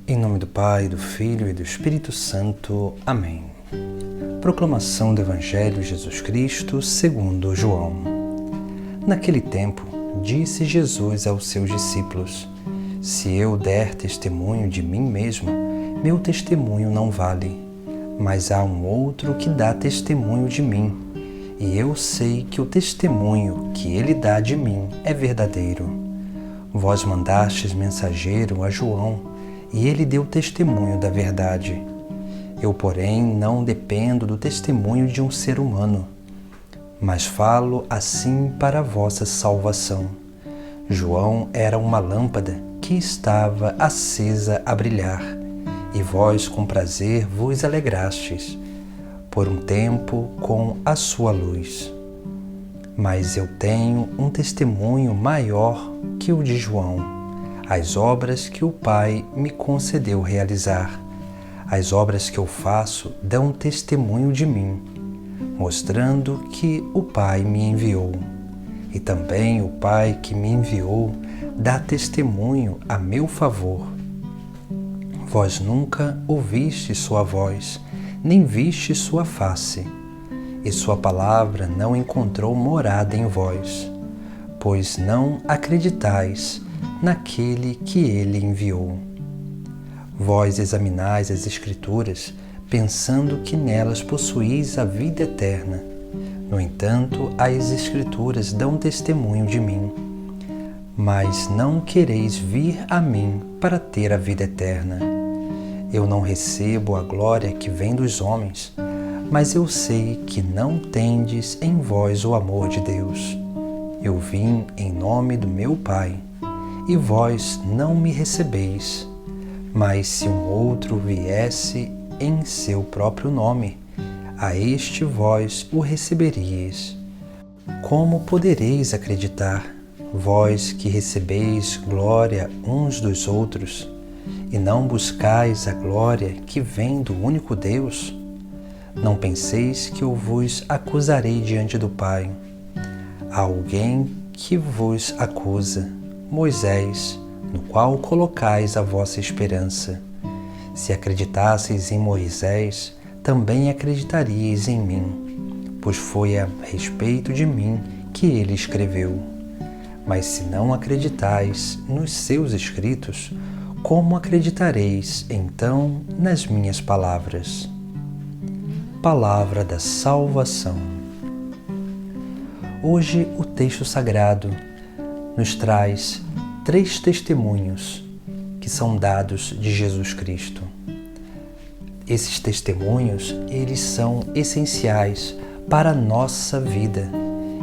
Em nome do Pai, do Filho e do Espírito Santo. Amém. Proclamação do Evangelho de Jesus Cristo segundo João. Naquele tempo, disse Jesus aos seus discípulos: Se eu der testemunho de mim mesmo, meu testemunho não vale. Mas há um outro que dá testemunho de mim, e eu sei que o testemunho que ele dá de mim é verdadeiro. Vós mandastes mensageiro a João, e ele deu testemunho da verdade. Eu, porém, não dependo do testemunho de um ser humano, mas falo assim para a vossa salvação. João era uma lâmpada que estava acesa a brilhar, e vós com prazer vos alegrastes, por um tempo com a sua luz. Mas eu tenho um testemunho maior que o de João, as obras que o Pai me concedeu realizar. As obras que eu faço dão testemunho de mim, mostrando que o Pai me enviou. E também o Pai que me enviou dá testemunho a meu favor. Vós nunca ouviste sua voz, nem viste sua face, e sua palavra não encontrou morada em vós, pois não acreditais naquele que ele enviou. Vós examinais as Escrituras, pensando que nelas possuís a vida eterna. No entanto, as Escrituras dão testemunho de mim. Mas não quereis vir a mim para ter a vida eterna. Eu não recebo a glória que vem dos homens, mas eu sei que não tendes em vós o amor de Deus. Eu vim em nome do meu Pai, e vós não me recebeis. Mas se um outro viesse em seu próprio nome, a este vós o receberíeis. Como podereis acreditar, vós que recebeis glória uns dos outros, e não buscais a glória que vem do único Deus? Não penseis que eu vos acusarei diante do Pai. Há alguém que vos acusa, Moisés, no qual colocais a vossa esperança. Se acreditasseis em Moisés, também acreditaríeis em mim, pois foi a respeito de mim que ele escreveu. Mas se não acreditais nos seus escritos, como acreditareis então nas minhas palavras? Palavra da salvação. Hoje o texto sagrado nos traz 3 testemunhos que são dados de Jesus Cristo. Esses testemunhos, eles são essenciais para a nossa vida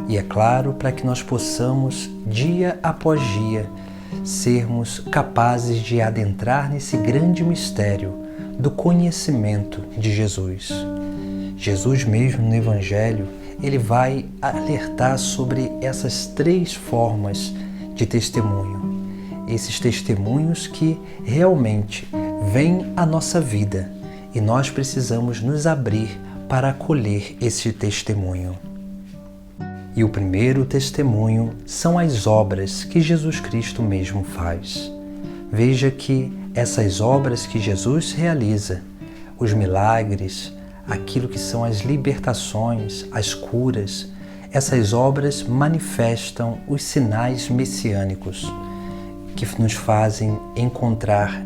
e, é claro, para que nós possamos, dia após dia, sermos capazes de adentrar nesse grande mistério do conhecimento de Jesus. Jesus mesmo no Evangelho, ele vai alertar sobre essas 3 formas de testemunho. Esses testemunhos que realmente vêm à nossa vida e nós precisamos nos abrir para acolher esse testemunho. E o primeiro testemunho são as obras que Jesus Cristo mesmo faz. Veja que essas obras que Jesus realiza, os milagres, aquilo que são as libertações, as curas, essas obras manifestam os sinais messiânicos que nos fazem encontrar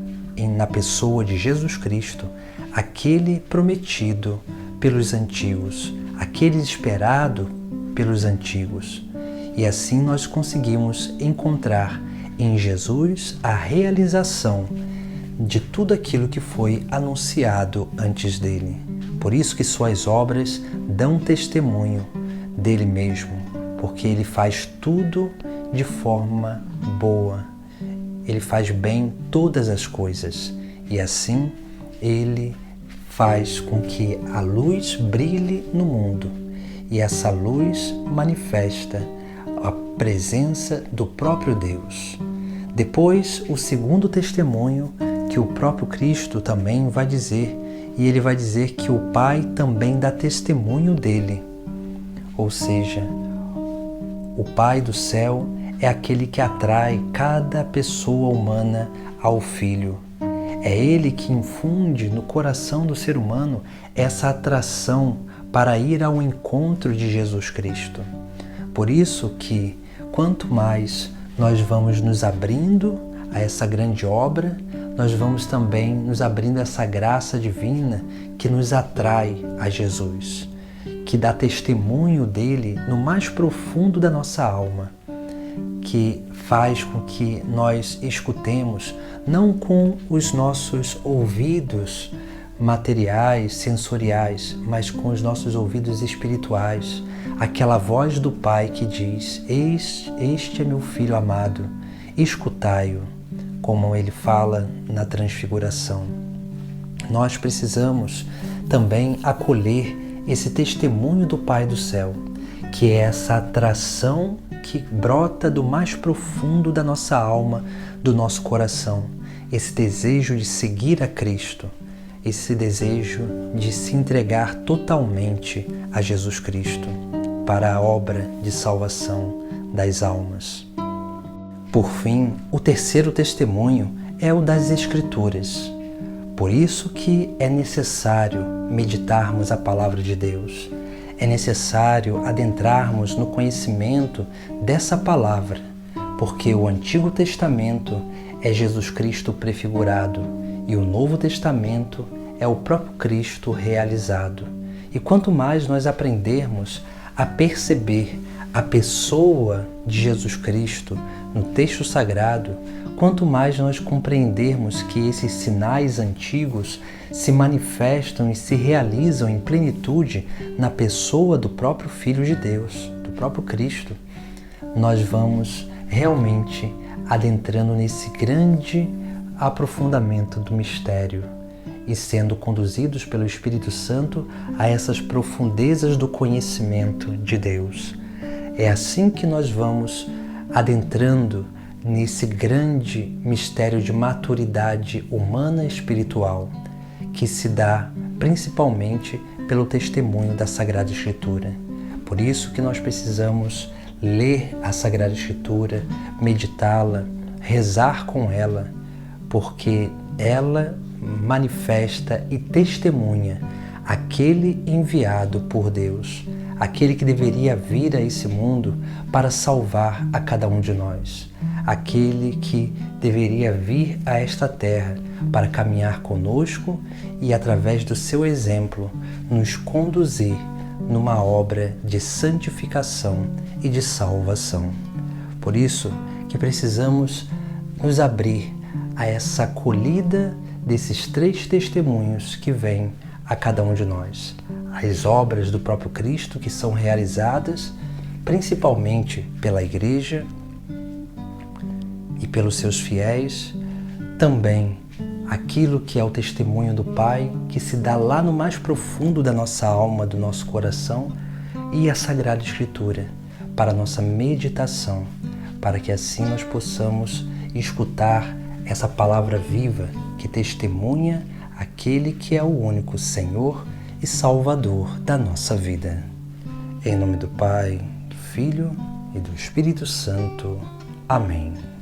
na pessoa de Jesus Cristo aquele prometido pelos antigos, aquele esperado pelos antigos. E assim nós conseguimos encontrar em Jesus a realização de tudo aquilo que foi anunciado antes dele. Por isso que suas obras dão testemunho dele mesmo, porque ele faz tudo de forma boa. Ele faz bem todas as coisas e assim ele faz com que a luz brilhe no mundo e essa luz manifesta a presença do próprio Deus. Depois, o segundo testemunho que o próprio Cristo também vai dizer, e ele vai dizer que o Pai também dá testemunho dele. Ou seja, o Pai do céu é aquele que atrai cada pessoa humana ao Filho. É Ele que infunde no coração do ser humano essa atração para ir ao encontro de Jesus Cristo. Por isso que, quanto mais nós vamos nos abrindo a essa grande obra, nós vamos também nos abrindo a essa graça divina que nos atrai a Jesus, que dá testemunho dele no mais profundo da nossa alma, que faz com que nós escutemos não com os nossos ouvidos materiais, sensoriais, mas com os nossos ouvidos espirituais, aquela voz do Pai que diz: Este é meu Filho amado, escutai-o, como ele fala na Transfiguração. Nós precisamos também acolher esse testemunho do Pai do céu, que é essa atração que brota do mais profundo da nossa alma, do nosso coração, esse desejo de seguir a Cristo, esse desejo de se entregar totalmente a Jesus Cristo para a obra de salvação das almas. Por fim, o terceiro testemunho é o das Escrituras. Por isso que é necessário meditarmos a palavra de Deus. É necessário adentrarmos no conhecimento dessa palavra, porque o Antigo Testamento é Jesus Cristo prefigurado e o Novo Testamento é o próprio Cristo realizado. E quanto mais nós aprendermos a perceber a pessoa de Jesus Cristo no texto sagrado, quanto mais nós compreendermos que esses sinais antigos se manifestam e se realizam em plenitude na pessoa do próprio Filho de Deus, do próprio Cristo, nós vamos realmente adentrando nesse grande aprofundamento do mistério e sendo conduzidos pelo Espírito Santo a essas profundezas do conhecimento de Deus. É assim que nós vamos adentrando nesse grande mistério de maturidade humana e espiritual, que se dá principalmente pelo testemunho da Sagrada Escritura. Por isso que nós precisamos ler a Sagrada Escritura, meditá-la, rezar com ela, porque ela manifesta e testemunha aquele enviado por Deus, aquele que deveria vir a esse mundo para salvar a cada um de nós, aquele que deveria vir a esta terra para caminhar conosco e, através do seu exemplo, nos conduzir numa obra de santificação e de salvação. Por isso que precisamos nos abrir a essa acolhida desses três testemunhos que vêm a cada um de nós. As obras do próprio Cristo que são realizadas principalmente pela Igreja e pelos seus fiéis, também aquilo que é o testemunho do Pai, que se dá lá no mais profundo da nossa alma, do nosso coração, e a Sagrada Escritura, para a nossa meditação, para que assim nós possamos escutar essa palavra viva que testemunha aquele que é o único Senhor e Salvador da nossa vida. Em nome do Pai, do Filho e do Espírito Santo. Amém.